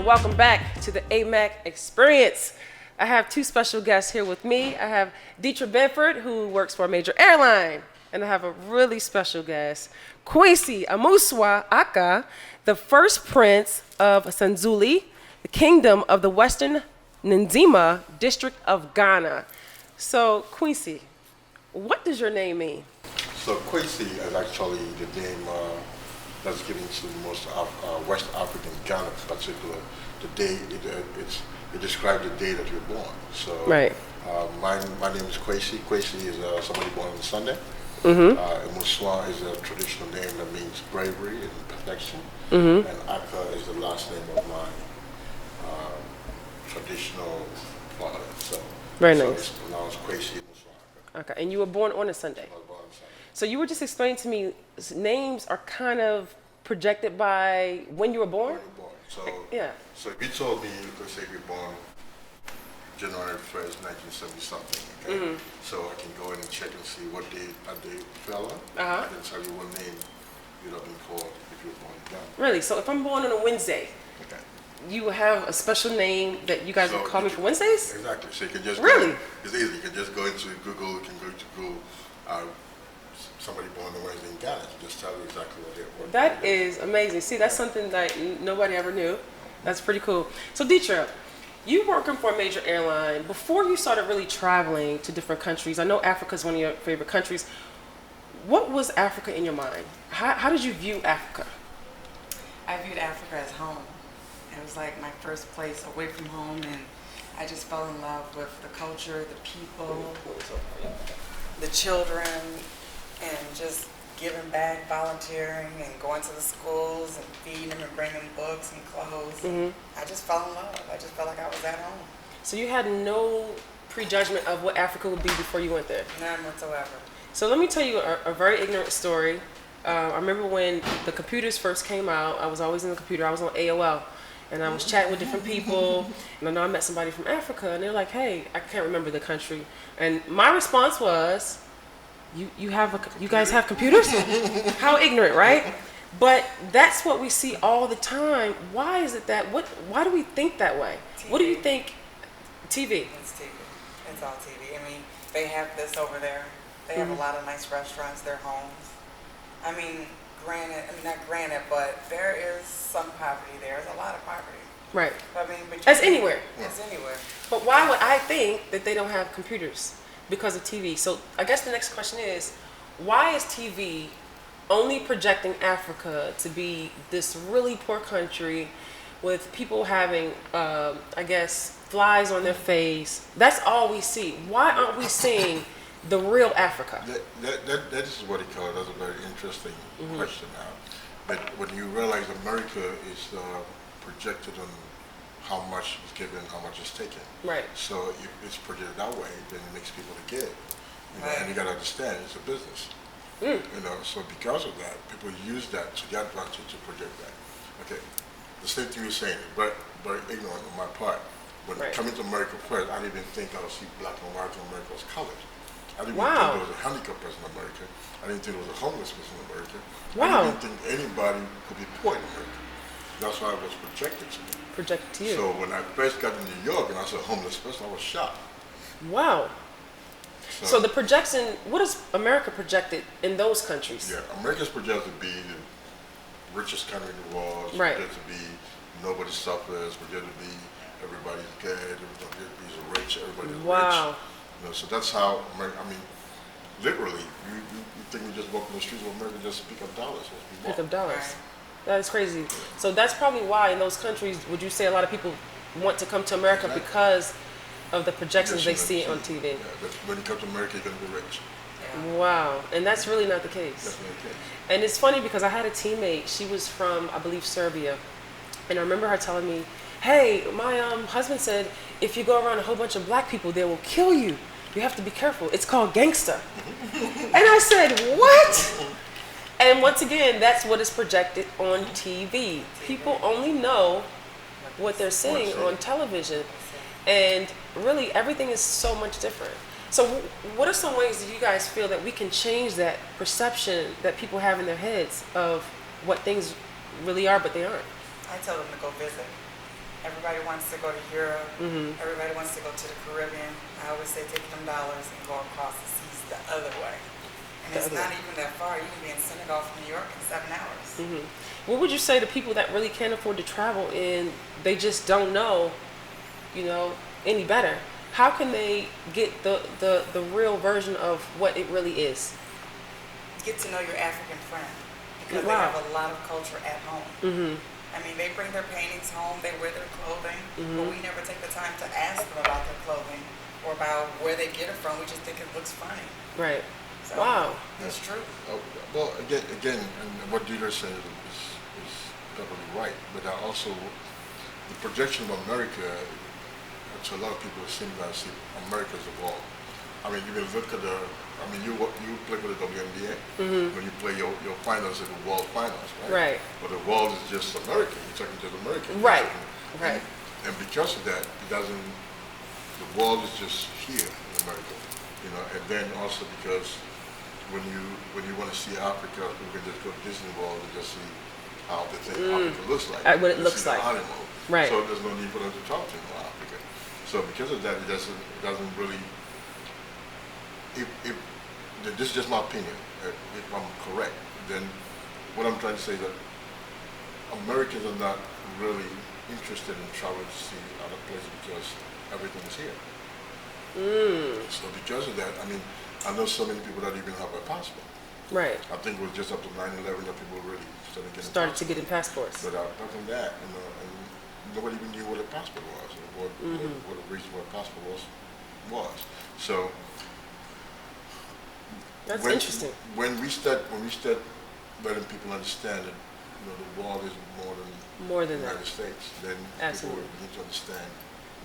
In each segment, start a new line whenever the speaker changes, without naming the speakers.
welcome back to the AMAC Experience. I have two special guests here with me. I have Deitra Benford, who works for a major airline, and I have a really special guest, Kwesi Amusuah Ackah, the first prince of Sanzuli, the kingdom of the Western Nzima district of Ghana. So, Kwesi, what does your name mean?
So Kwesi is actually the name that's given to most West African Ghana, in particular. The day it describes the day that you're born. So
Right.
My name is Kwesi. Kwesi is somebody born on Sunday. Amusuah is a traditional name that means bravery and protection. And Ackah is the last name of my traditional father. So
Very
so
nice.
it's pronounced Kwesi Amusuah Ackah.
Okay, and you were born on a Sunday.
I was born on Sunday.
So you were just explaining to me, names are kind of projected by when you were born?
When you're born. So
Yeah.
So if you told me, let's say you're born January 1st, 1970 something, okay? So I can go in and check and see what day that day fell on. I can tell you what name you'd have been called if you were born in Ghana.
Really? So if I'm born on a Wednesday,
Okay.
you have a special name that you guys
So
would call me
you
for
can-
Wednesdays?
Exactly. So you can just
Really?
go, it's easy. You can just go into Google, you can go to Google, somebody born on Wednesday in Ghana, you just tell you exactly what they're born.
That is amazing. See, that's something that nobody ever knew. That's pretty cool. So Deitra, you working for a major airline. Before you started really traveling to different countries, I know Africa is one of your favorite countries. What was Africa in your mind? How did you view Africa?
I viewed Africa as home. It was like my first place away from home, and I just fell in love with the culture, the people, the children, and just giving back, volunteering, and going to the schools and feeding them and bringing them books and clothes. I just fell in love. I just felt like I was at home.
So you had no prejudgment of what Africa would be before you went there?
None whatsoever.
So let me tell you a very ignorant story. I remember when the computers first came out, I was always in the computer. I was on AOL, and I was chatting with different people. And I know I met somebody from Africa, and they're like, hey, I can't remember the country. And my response was, you guys have computers? How ignorant, right? But that's what we see all the time. Why is it that, why do we think that way?
TV.
What do you think? TV.
It's TV. It's all TV. I mean, they have this over there. They have a lot of nice restaurants, their homes. I mean, not granted, but there is some poverty there. There's a lot of poverty.
Right.
I mean, but
As anywhere.
It's anywhere.
But why would I think that they don't have computers? Because of TV. So I guess the next question is, why is TV only projecting Africa to be this really poor country with people having, I guess, flies on their face? That's all we see. Why aren't we seeing the real Africa?
That is what he called. That's a very interesting question now. But when you realize America is projected on how much is given, how much is taken.
Right.
So if it's projected that way, then it makes people to give. You know,
Right.
and you gotta understand it's a business. You know, so because of that, people use that to their advantage to project that. Okay. The same thing you're saying, but very ignorant on my part. When
Right.
coming to America first, I didn't even think I would see black and white in America was colored. I didn't even
Wow.
think there was a handicapped person in America. I didn't think there was a homeless person in America.
Wow.
I didn't even think anybody could be poor in America. That's why it was projected to me.
Projected to you.
So when I first got to New York and I saw a homeless person, I was shocked.
Wow. So the projection, what is America projected in those countries?
Yeah, America's projected to be the richest country in the world. It's
Right.
projected to be nobody suffers. Projected to be everybody's good. Everybody's rich. Everybody's rich.
Wow.
You know, so that's how America. I mean, literally, you think we just walk on the streets of America just pick up dollars as we walk.
Pick up dollars.
Right.
That is crazy. So that's probably why in those countries, would you say a lot of people want to come to America because of the projections
Yes,
they
you
see
know,
on TV?
Yeah, that when you come to America, you're gonna be rich.
Wow. And that's really not the case.
That's not the case.
And it's funny because I had a teammate, she was from, I believe, Serbia. And I remember her telling me, hey, my husband said, if you go around a whole bunch of black people, they will kill you. You have to be careful. It's called gangster. And I said, what? And once again, that's what is projected on TV. People only know what they're seeing on television. And really, everything is so much different. So what are some ways that you guys feel that we can change that perception that people have in their heads of what things really are, but they aren't?
I tell them to go visit. Everybody wants to go to Europe. Everybody wants to go to the Caribbean. I always say take them dollars and go across the seas the other way. And it's not even that far. You can be in Senegal from New York in 7 hours.
What would you say to people that really can't afford to travel and they just don't know, any better? How can they get the real version of what it really is?
Get to know your African friend, because they have a lot of culture at home. I mean, they bring their paintings home, they wear their clothing, but we never take the time to ask them about their clothing or about where they get it from. We just think it looks funny.
Right.
So,
wow.
That's true.
Well, again, and what Deitra said is totally right. But also, the projection of America, to a lot of people, it seems like America is the wall. I mean, you can look at you play with the WNBA, when you play your finals at the world finals, right? Right. But the world is just America. You're talking to the American.
Right. Right.
And because of that, the world is just here in America, and then also because when you want to see Africa, you can just go to Disney World and just see how the thing Africa looks like.
What it looks like. Right.
So there's no need for them to talk to you about Africa. So because of that, it doesn't really. If this is just my opinion, if I'm correct, then what I'm trying to say is that Americans are not really interested in traveling to see other places because everything is here. So because of that, I mean, I know so many people that even have a passport.
Right.
I think it was just up to 9/11 that people really started
getting passports.
But apart from that, and nobody even knew what a passport was, or what a reason what a passport was. So.
That's interesting.
When we start letting people understand that the world is more than the United States, then people need to understand.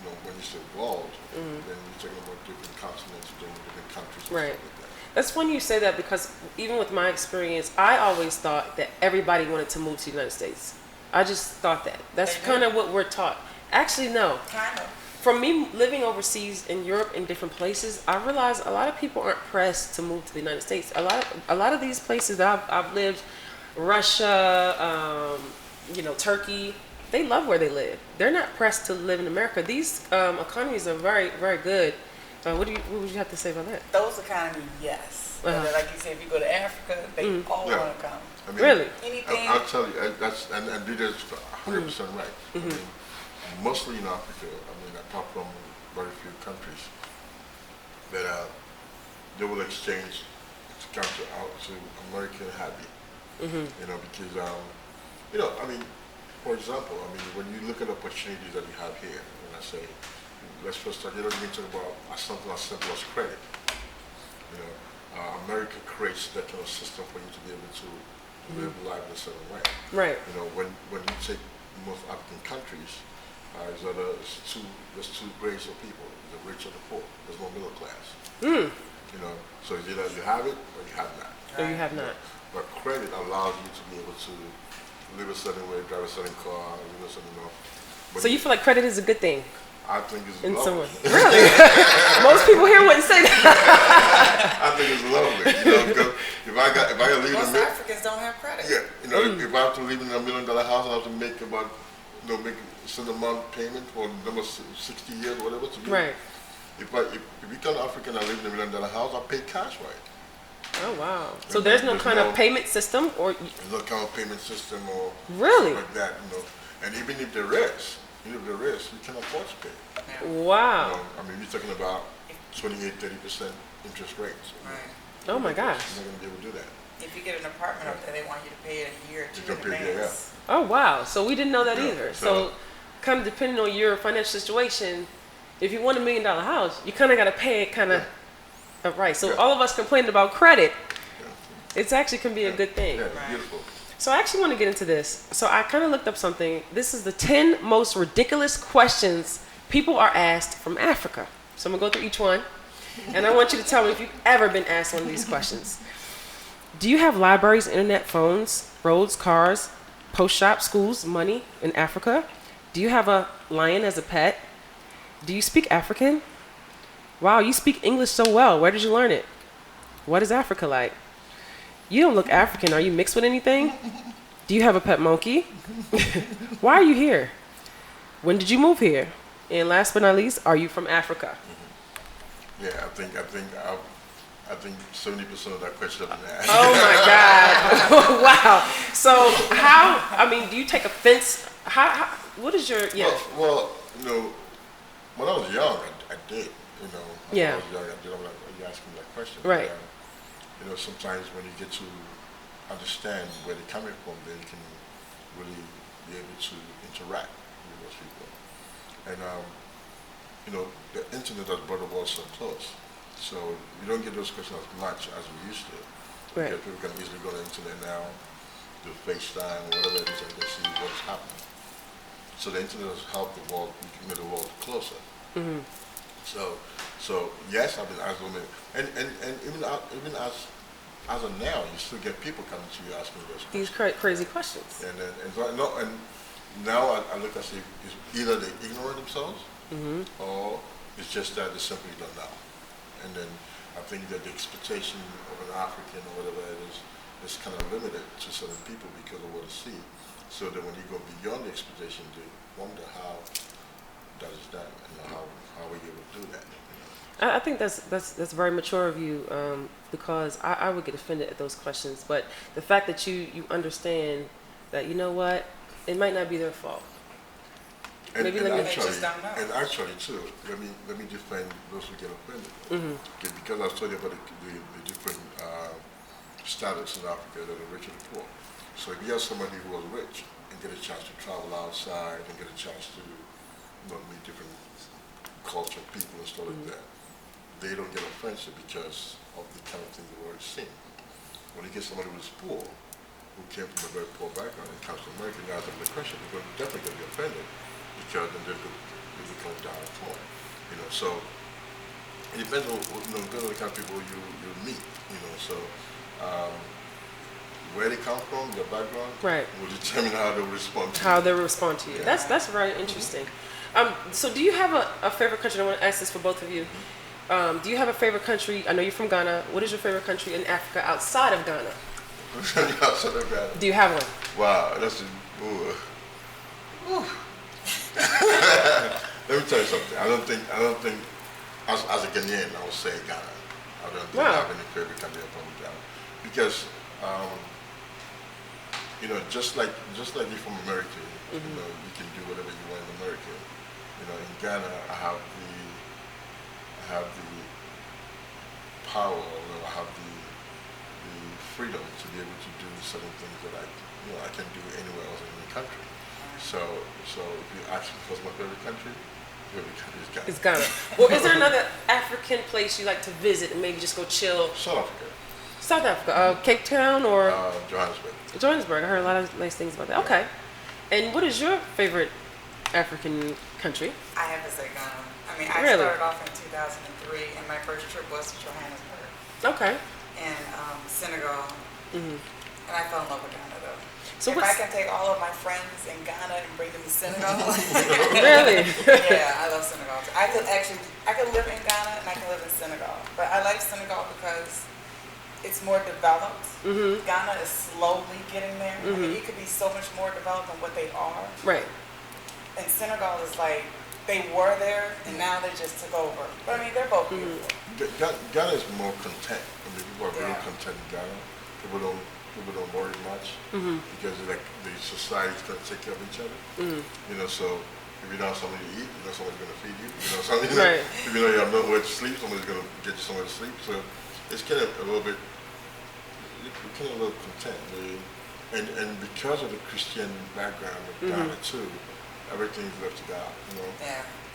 When you say world, then you're talking about different continents, different countries, and
right.
stuff like that.
That's funny you say that, because even with my experience, I always thought that everybody wanted to move to the United States. I just thought that. That's kind of what we're taught. Actually, no.
Kind of.
From me living overseas in Europe in different places, I realized a lot of people aren't pressed to move to the United States. A lot of these places that I've lived, Russia, Turkey, they love where they live. They're not pressed to live in America. These economies are very, very good. What would you have to say about that?
Those economies, yes. Like you said, if you go to Africa, they all want to come.
I mean,
really?
Anything?
I'll tell you, that's and Deitra is 100% right. I mean, mostly in Africa, apart from very few countries, that they will exchange to come to American happy. Because for example, when you look at opportunities that you have here, when I say, let's first start, you don't even talk about something as simple as credit. America creates that kind of system for you to be able to live life in a certain way. Right. When you take most African countries, there's two grades of people: the rich and the poor. There's no middle class. So it's either you have it or you have not.
Or you have not.
But credit allows you to be able to live a certain way, drive a certain car,
So you feel like credit is a good thing?
I think it's
in
lovely.
Some way. Really? Most people here wouldn't say that.
I think it's lovely. Because if I got leave
most Africans don't have credit.
Yeah, if I have to live in $1 million house, I have to make about make a certain amount payment for number 60 years, whatever. To be. Right. If you come to Africa and I live in $1 million house, I pay cash for it.
Oh wow! So there's no kind of payment system, or
there's no kind of payment system, or
really
like that, And even if there is, you can afford to pay.
Wow!
You're talking about 28-30% interest rates.
Right.
Oh my gosh!
You're not gonna be able to do that.
If you get an apartment up there, they want you to pay it a year or two in advance.
Oh wow! So we didn't know that either. So kind of depending on your financial situation, if you want $1 million house, you kind of got to pay it kind of. Right, so all of us complaining about credit, it actually can be a good thing.
Yeah, beautiful.
So I actually want to get into this. So I kind of looked up something. This is the 10 most ridiculous questions people are asked from Africa. So I'm going to go through each one. And I want you to tell me if you've ever been asked one of these questions. Do you have libraries, internet, phones, roads, cars, post shops, schools, money in Africa? Do you have a lion as a pet? Do you speak African? Wow, you speak English so well. Where did you learn it? What is Africa like? You don't look African. Are you mixed with anything? Do you have a pet monkey? Why are you here? When did you move here? And last but not least, are you from Africa?
Yeah, I think 70% of that question has been asked.
Oh my God! Wow. So do you take offense? What is your
Well, when I was young, I did. When I was young, I did. I'm like, are you asking that question?
Right.
Sometimes when you get to understand where they're coming from, then you can really be able to interact with those people. And the internet has brought the world so close. So you don't get those questions as much as you used to.
Right.
Because people can easily go to the internet now, do FaceTime or whatever it is, and they see what's happening. So the internet has helped the world, made the world closer.
Mm-hmm.
So yes, I've been asked women, and even as of now, you still get people coming to you asking those questions.
These crazy questions.
And now I look and see it's either they ignore themselves,
Mm-hmm.
or it's just that they simply don't know. And then I think that the expectation of an African or whatever it is kind of limited to certain people because of what they see. So that when you go beyond the expectation, they wonder how that is done and how are you able to do that.
I think that's very mature of you, because I would get offended at those questions. But the fact that you understand that, you know what, it might not be their fault.
And
just don't know.
actually too, let me defend those who get offended.
Mm-hmm.
Okay, because I've told you about the different status in Africa that are rich and poor. So if you have somebody who was rich and get a chance to travel outside and get a chance to meet different cultural people and stuff like that, they don't get offensive because of the kind of thing they've already seen. When you get somebody who's poor, who came from a very poor background and comes to America and asks them the question, they're definitely going to be offended because then they become down at point. So it depends on the kind of people you meet. So where they come from, their background,
Right,
will determine how they respond to
how
you.
they respond to you.
Yeah.
That's very interesting. So do you have a favorite country? I want to ask this for both of you. Do you have a favorite country? I know you're from Ghana. What is your favorite country in Africa outside of Ghana?
Outside of Ghana.
Do you have one?
Wow, that's Let me tell you something. I don't think as a Ghanaian I would say Ghana. I don't think I have any favorite country apart from Ghana. Because just like you're from America, you can do whatever you want in America. In Ghana I have the power, I have the freedom to be able to do certain things that I can do anywhere else in the country. So if you ask me what's my favorite country is Ghana.
It's Ghana. Well, is there another African place you like to visit and maybe just go chill?
South Africa.
South Africa, Cape Town or
Johannesburg.
Johannesburg. I heard a lot of nice things about that. Okay. And what is your favorite African country?
I have to say Ghana. I
Really?
started off in 2003, and my first trip was to Johannesburg
Okay.
and Senegal,
Mm-hmm.
and I fell in love with Ghana though.
So
if I can take all of my friends in Ghana and bring them to Senegal,
Really?
yeah, I love Senegal. I could live in Ghana and I can live in Senegal, but I like Senegal because it's more developed.
Mm-hmm.
Ghana is slowly getting there.
Mm-hmm.
It could be so much more developed than what they are.
Right.
And Senegal is like, they were there and now they just took over. But they're both beautiful.
Ghana is more content. People are very content in Ghana. People don't worry much because the society is going to take care of each other. So if you don't have somebody to eat, somebody's going to feed you.
Right.
If you have nowhere to sleep, somebody's going to get you somewhere to sleep. So it's kind of a little bit, content. And because of the Christian background of Ghana too, everything's left to God.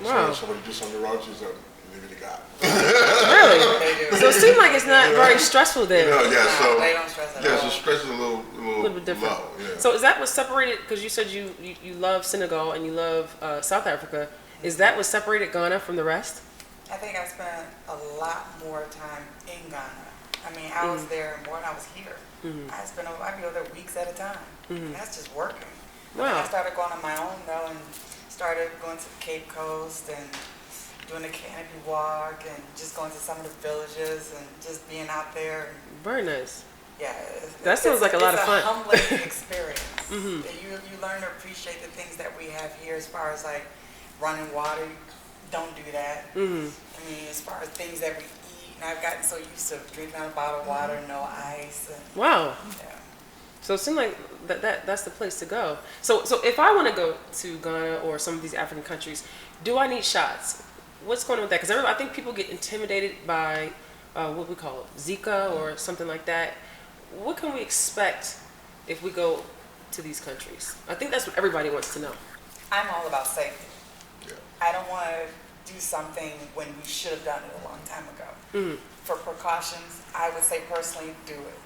Wow.
So if somebody do something wrong, she's like, leave it to God.
Really?
They do.
So it seems like it's not very stressful there.
So
they don't stress at all.
Yeah, so stress is a little
bit different.
low. Yeah.
So is that what separated, because you said you love Senegal and you love South Africa, is that what separated Ghana from the rest?
I think I spent a lot more time in Ghana. I was there more than I was here. I'd be over there weeks at a time. And that's just working.
Wow.
I started going on my own though and started going to the Cape Coast and doing the canopy walk and just going to some of the villages and just being out there.
Very nice.
Yeah,
that sounds like a lot of fun.
It's a humbling experience. You learn to appreciate the things that we have here as far as like running water. Don't do that. I mean, as far as things that we eat, and I've gotten so used to drinking out of bottled water, no ice. And,
wow.
Yeah.
So it seems like that's the place to go. So if I want to go to Ghana or some of these African countries, do I need shots? What's going on with that? Because I think people get intimidated by what we call it, Zika or something like that. What can we expect if we go to these countries? I think that's what everybody wants to know.
I'm all about safety.
Yeah.
I don't want to do something when we should have done it a long time ago. For precautions, I would say personally, do it.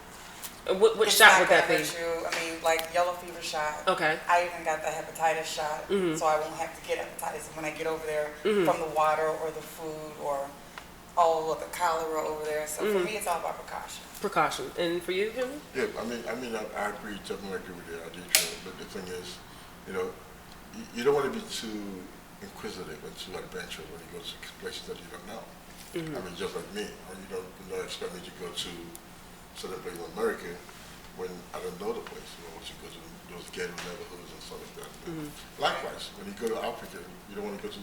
What shot would that be?
I mean, like yellow fever shot.
Okay.
I even got the hepatitis shot, so I won't have to get hepatitis when I get over there from the water or the food or all of the cholera over there. So for me, it's all about precaution.
Precaution. And for you, Henry?
Yeah, I definitely agree with you, Deitra. But the thing is, you don't want to be too inquisitive and too adventurous when you go to places that you don't know. I mean, just like me, you don't expect me to go to certain place in America when I don't know the place. Once you go to those ghetto neighborhoods and stuff like that. Likewise, when you go to Africa, you don't want to go to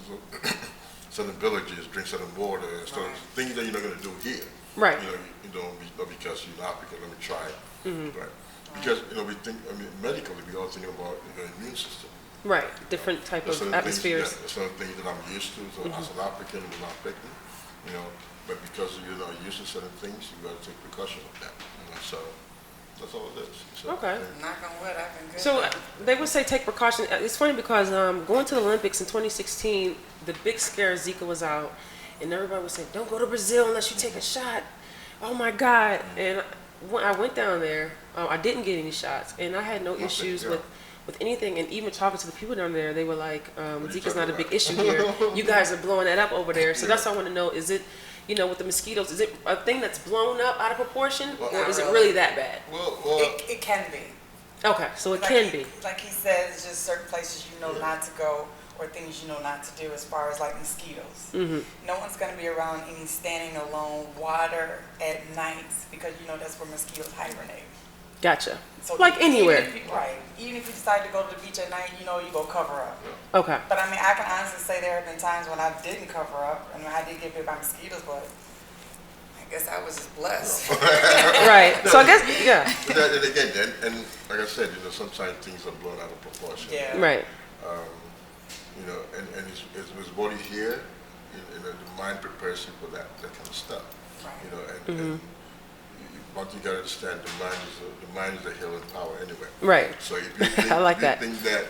certain villages, drink certain water, and stuff, things that you're not going to do here.
Right.
Not because you're in Africa, let me try it. Right. Because we think, medically, we all thinking about the immune system.
Right. Different type of atmospheres.
There's certain things that I'm used to, so as an African, it will not affect me. But because you're not used to certain things, you got to take precaution of that. So that's all it is. So,
okay.
Knock on wood, I've been good.
So they would say take precaution. It's funny because going to the Olympics in 2016, the big scare of Zika was out, and everybody was saying, "Don't go to Brazil unless you take a shot." Oh my God! And when I went down there, I didn't get any shots, and I had no issues with anything. And even talking to the people down there, they were like, "Zika's not a big issue here. You guys are blowing that up over there." So that's what I want to know. Is it? With the mosquitoes, is it a thing that's blown up out of proportion, or is it really that bad?
Well,
it can be.
Okay, so it can be.
Like he says, it's just certain places you know not to go, or things you know not to do as far as like mosquitoes. No one's going to be around any standing alone water at night because that's where mosquitoes hibernate.
Gotcha.
So
like anywhere.
Even if you decide to go to the beach at night, you go cover up.
Okay.
But I mean, I can honestly say there have been times when I didn't cover up, and I did get bit by mosquitoes, but I guess I was just blessed.
Right. So I guess, yeah.
And again, and like I said, sometimes things are blown out of proportion.
Yeah.
Right.
And it's body here, the mind prepares you for that kind of stuff.
Right.
And one thing you gotta understand, the mind is a healing power anyway.
Right.
So if you think,
I like that.
think that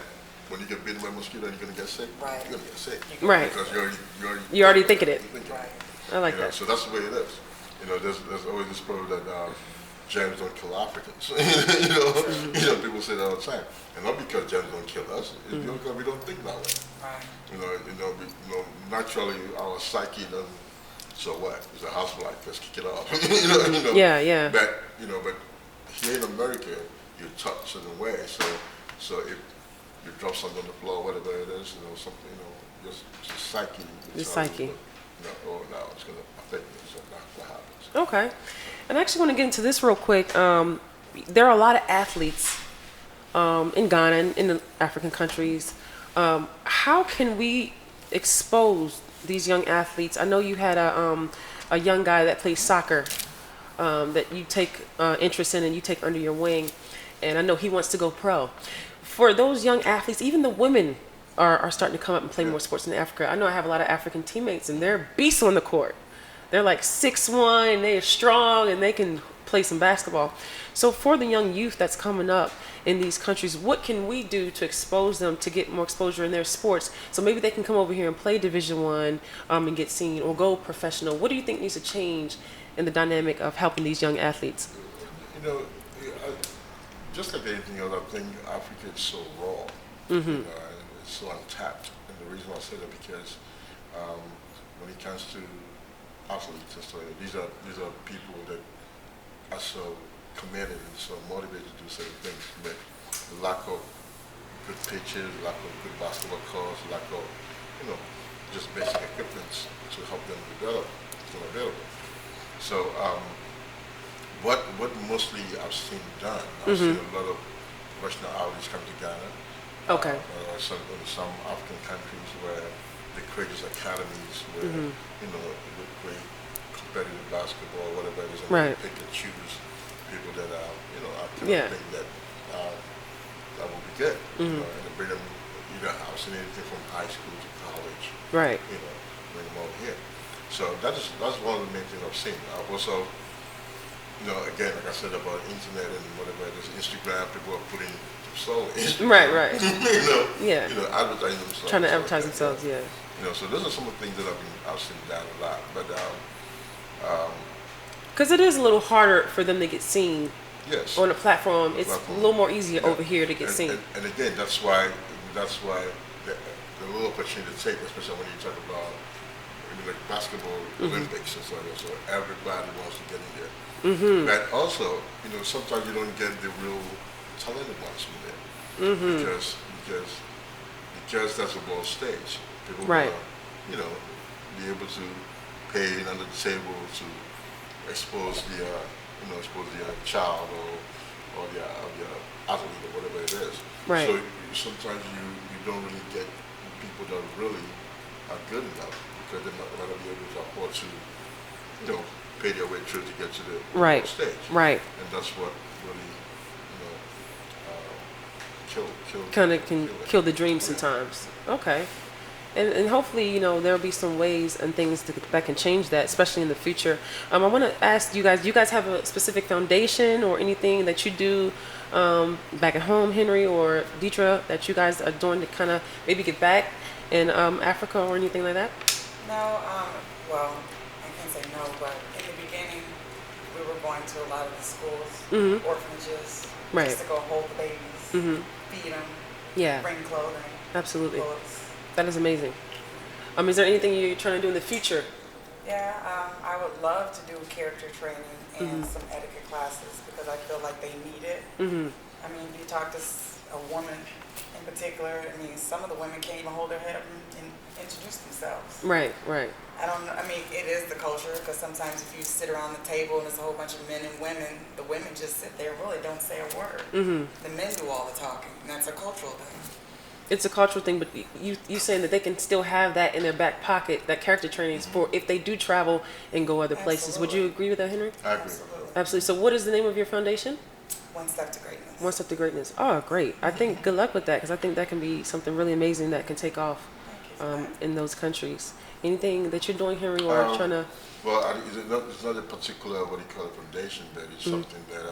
when you get bitten by a mosquito, you're gonna get sick.
Right.
You're gonna get sick.
Right.
Because
you're already thinking it.
Right.
I like that.
So that's the way it is. There's always this problem that germs don't kill Africans. People say that all the time, and not because germs don't kill us. It's because we don't think that way.
Right.
Naturally our psyche doesn't. So what? It's a housewife. Let's kick it off.
Yeah.
But but here in America, you're taught certain ways. So if you drop something on the floor, whatever it is, something, just psyche.
The psyche.
No, it's gonna affect me. So that's what happens.
Okay. And I actually want to get into this real quick. There are a lot of athletes in Ghana and in the African countries. How can we expose these young athletes? I know you had a young guy that plays soccer that you take interest in and you take under your wing, and I know he wants to go pro. For those young athletes, even the women are starting to come up and play more sports in Africa. I know I have a lot of African teammates, and they're beasts on the court. They're like 6'1", and they're strong, and they can play some basketball. So for the young youth that's coming up in these countries, what can we do to expose them to get more exposure in their sports? So maybe they can come over here and play Division I and get seen, or go professional. What do you think needs to change in the dynamic of helping these young athletes?
Just like anything else, I think Africa is so raw. It's so untapped. And the reason I say that because when it comes to athletes, these are people that are so committed and so motivated to do certain things, but the lack of good pitches, lack of good basketball courts, lack of just basic equipment to help them develop is not available. So what mostly I've seen done, I've seen a lot of professional athletes come to Ghana.
Okay.
Some African countries where they create these academies where you know they play competitive basketball, whatever it is, and
Right.
they pick and choose people that you know I kind
Yeah.
of think that that will be good. You know, and they bring them either I've seen anything from high school to college.
Right.
You know, bring them over here. So that's one of the main things I've seen. I've also, you know, again, like I said about internet and whatever, there's Instagram, people are putting themselves in.
Right. Right.
You know, advertising themselves.
Trying to
so,
advertise themselves. Yeah.
You know, so those are some of the things that I've seen down a lot. But
Because it is a little harder for them to get seen
yes,
on a platform. It's a little more easier over here to get
and,
seen.
And again, that's why the little opportunity to take, especially when you talk about like basketball Olympics and so on. So everybody wants to get in there. But also, you know, sometimes you don't get the real talented ones in there because that's a world stage. People
Right.
want to, you know, be able to pay under the table to expose the child or the athlete or whatever it is.
Right.
So sometimes you don't really get people that really are good enough because they're not going to be able to afford to, you know, pay their way through to get to the
Right.
stage.
Right.
And that's what really, you know,
Kind of can kill the dream sometimes. Okay. And hopefully, you know, there'll be some ways and things that can change that, especially in the future. I want to ask you guys, do you guys have a specific foundation or anything that you do back at home, Henry or Deitra, that you guys are doing to kind of maybe get back in Africa or anything like that?
No, well, I can't say no, but in the beginning, we were going to a lot of the schools, orphanages,
Right.
just to go hold the babies, feed them,
Yeah,
bring clothing,
absolutely.
books.
That is amazing. Is there anything you're trying to do in the future?
Yeah, I would love to do character training and some etiquette classes because I feel like they need it. I mean, if you talk to a woman in particular, I mean, some of the women can't even hold their head up and introduce themselves.
Right, right.
I don't know. I mean, it is the culture because sometimes if you sit around the table and there's a whole bunch of men and women, the women just sit there and really don't say a word. The men do all the talking, and that's a cultural thing.
It's a cultural thing, but you saying that they can still have that in their back pocket, that character training for if they do travel and go other places. Would you agree with that, Henry?
I agree.
Absolutely.
Absolutely. So what is the name of your foundation?
One Step to Greatness.
One Step to Greatness. Oh, great. I think good luck with that because I think that can be something really amazing that can take off in those countries. Anything that you're doing, Henry, or trying to...
Well, it's not a particular, what you call it, foundation, but it's something that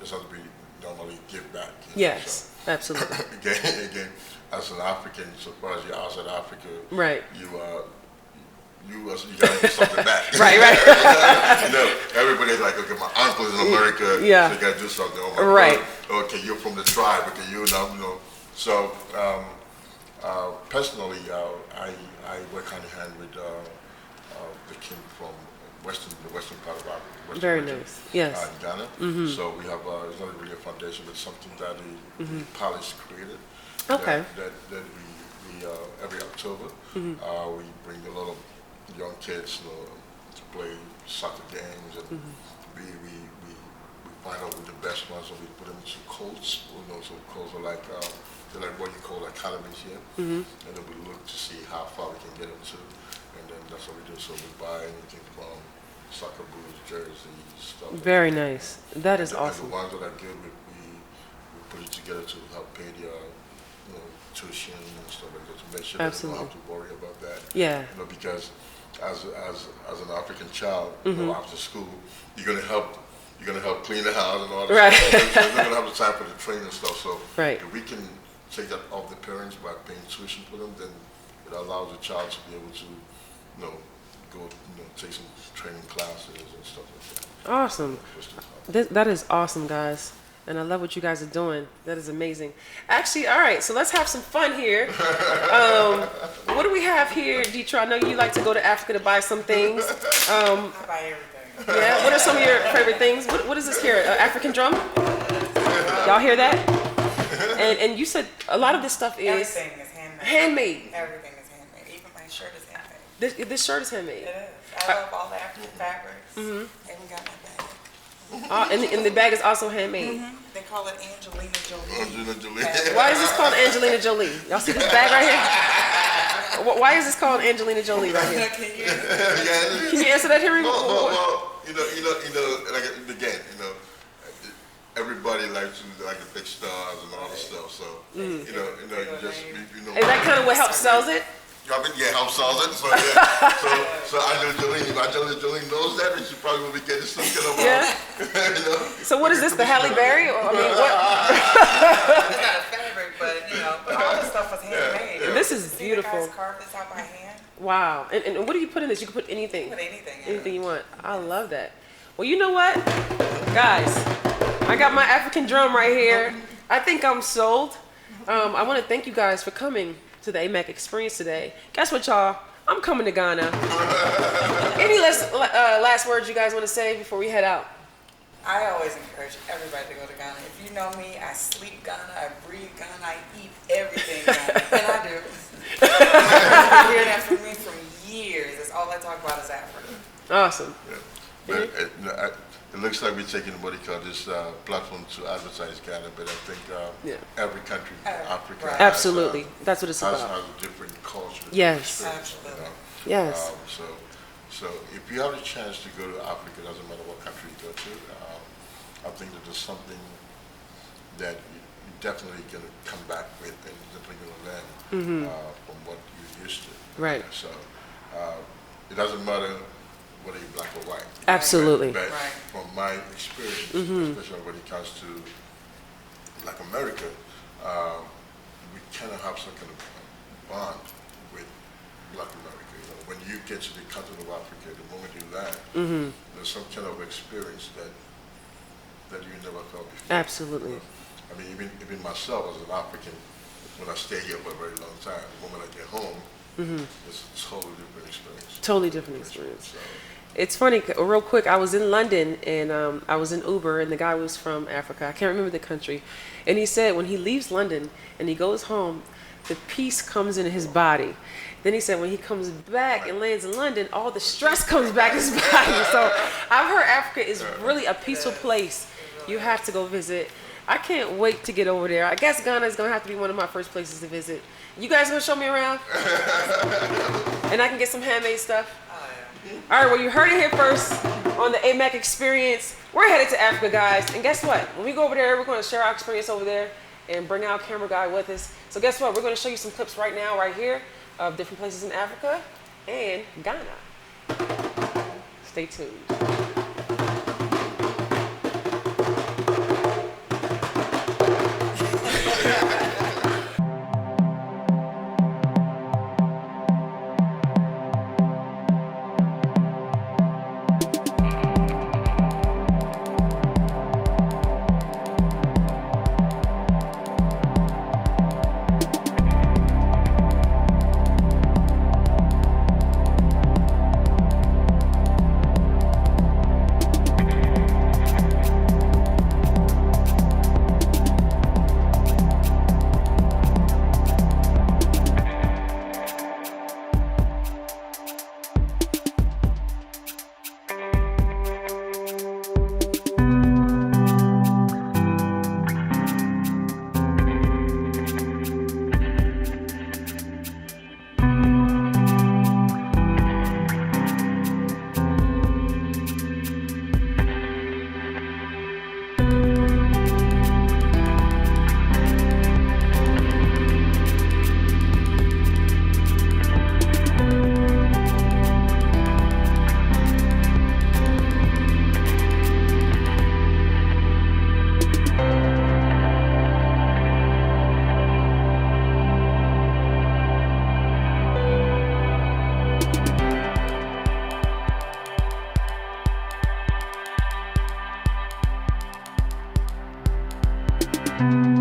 it's something we normally give back. You know,
Yes, absolutely.
again, as an African, so far as you're outside Africa,
Right.
you gotta give something back.
Right.
You know, everybody's like, okay, my uncle is in America,
Yeah.
so you gotta do something. Oh, my
Right.
brother, okay, you're from the tribe, okay, you know. So, personally, I work hand in hand with the king from the western part of Africa.
Very
region,
nice. Yes.
in Ghana. So we have, it's not really a foundation, but something that the palace created.
Okay.
That we every October, we bring a lot of young kids, to play soccer games, and we find out who the best ones, and we put them into codes. So codes are like they're like what you call academies here, and then we look to see how far we can get them to, and then that's what we do. So we buy anything from soccer boots, jerseys, stuff.
Very nice. That is
And
awesome.
the ones that are good, we put it together to help pay their tuition and stuff like that, to make sure that they don't have to worry about that.
Yeah.
Because as an African child, after school, you're gonna help clean the house and all that
Right.
stuff. So you're not gonna have the time for the training and stuff. So
Right.
if we can take that off the parents by paying tuition for them, then it allows the child to be able to, go, take some training classes and stuff like that.
Awesome. That is awesome, guys. And I love what you guys are doing. That is amazing. Actually, all right, so let's have some fun here. What do we have here, Deitra? I know you like to go to Africa to buy some things.
I buy everything.
Yeah, what are some of your favorite things? What is this here, an African drum? Y'all hear that? And you said a lot of this stuff is...
Everything is handmade.
Handmade.
Everything is handmade. Even my shirt is handmade.
This shirt is handmade.
It is. I love all the African fabrics. I even got my bag.
And the bag is also handmade.
They call it Angelina Jolie.
Angelina Jolie.
Why is this called Angelina Jolie? Y'all see this bag right here? Why is this called Angelina Jolie right here? Can you answer that, Henry?
Well, like again, everybody likes to like the big stars and all the stuff. So you know.
Is that kind of what helps sells it?
Helps sells it. So so Angelina Jolie knows that, and she probably will be getting some kind of
So what is this? The Halle Berry? Or, I mean, what?
It's not a fabric, but all this stuff was handmade.
This is beautiful.
The guys carved this out by hand.
Wow. And what do you put in this? You can put anything.
Put anything.
Anything you want. I love that. Well, you know what, guys? I got my African drum right here. I think I'm sold. I want to thank you guys for coming to the AMAC experience today. Guess what, y'all? I'm coming to Ghana. Any last words you guys want to say before we head out?
I always encourage everybody to go to Ghana. If you know me, I sleep Ghana, I breathe Ghana, I eat everything Ghana. And I do. You hear that from me from years. That's all I talk about is Africa.
Awesome.
Yeah. But, it looks like we're taking what you call this platform to advertise Ghana, but I think every country in Africa
absolutely. That's what it's
has
about.
a different culture.
Yes.
Absolutely.
Yes.
So if you have a chance to go to Africa, doesn't matter what country you go to, I think that there's something that you definitely going to come back with and definitely going to learn from what you're used to.
Right.
So it doesn't matter whether you're black or white.
Absolutely.
But from my experience, especially when it comes to like America, we kind of have some kind of bond with black America. When you get to the continent of Africa, the moment you land, there's some kind of experience that you never felt before.
Absolutely.
I mean, even myself as an African, when I stay here for a very long time, the moment I get home, it's a totally different experience.
Totally different experience.
So,
it's funny, real quick, I was in London and I was in Uber and the guy was from Africa. I can't remember the country. And he said when he leaves London and he goes home, the peace comes in his body. Then he said when he comes back and lands in London, all the stress comes back in his body. So I've heard Africa is really a peaceful place. You have to go visit. I can't wait to get over there. I guess Ghana is going to have to be one of my first places to visit. You guys going to show me around? And I can get some handmade stuff? All right, well, you heard it here first on the AMAC experience. We're headed to Africa, guys. And guess what? When we go over there, we're going to share our experience over there and bring our camera guy with us. So guess what? We're going to show you some clips right now, right here, of different places in Africa and Ghana. Stay tuned.
you.